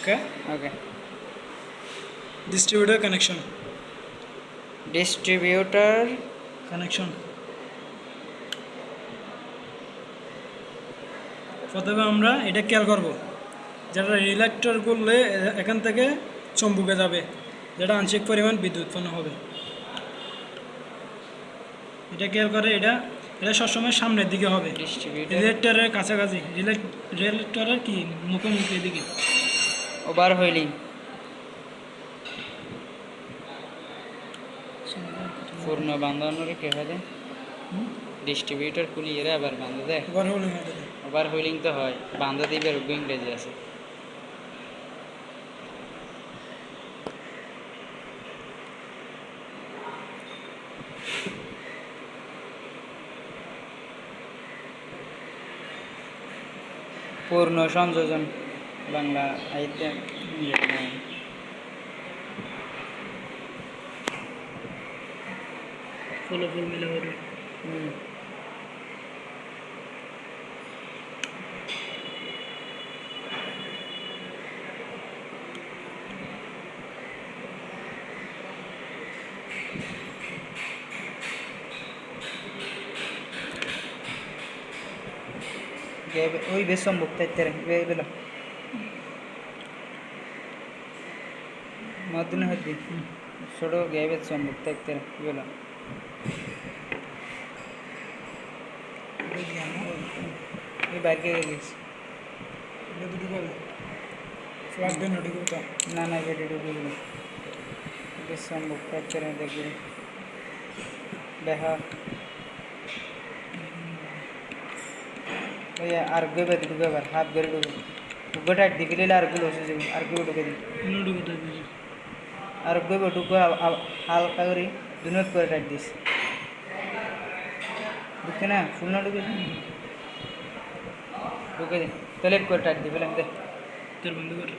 Okay. Okay. Distributor connection. Distributor Connection. প্রথমে আমরা এটা খেয়াল করব, যেটা রিলেক্টর করলে এখান থেকে চুম্বকে যাবে, যেটা আংশিক পরিমাণ বিদ্যুৎ উৎপন্ন হবে। এটা খেয়াল করে, এটা এটা সবসময় সামনের দিকে হবে, ডিস্ট্রিবিউটর রিলেক্টরের কাছাকাছি, রিলেক্টরের কি মুখোমুখি এদিকে। ওভার হুইলিং পূর্ণ বাঁধানোরে কে হয় ডিস্ট্রিবিউটর খুলি এরা আবার বাঁধা দেয়। ওভার হুইলিং তো হয়, বাঁধা দিবে ইংরেজি আছে। পূর্ণ সংযোজন বাংলা আইতে ফলাফল মিলে হবে। ওই বেসম বুকতে বেলা মদিনা হদ্দি ছোটো গ্যাবের সম্মুখ থাকতে বেলা এই বাইকে গেছিস না না বেটে ঢুকে গেল বেশ সম্মুখ থাকতে দেখবি দেখা ওই আর গেবে ঢুকে আবার হাফ করে ঢুকে গোটা দিকে আর গুলো হচ্ছে যাবে আর গেবে ঢুকে দিই আর গেবে ঢুকে হালকা করে দুনিয়ত করে টাইট দিস ঢুকে না ফুল না ঢুকে ঢুকে দিই তাহলে করে টাইট দিই বলে দে তেল বন্ধ করে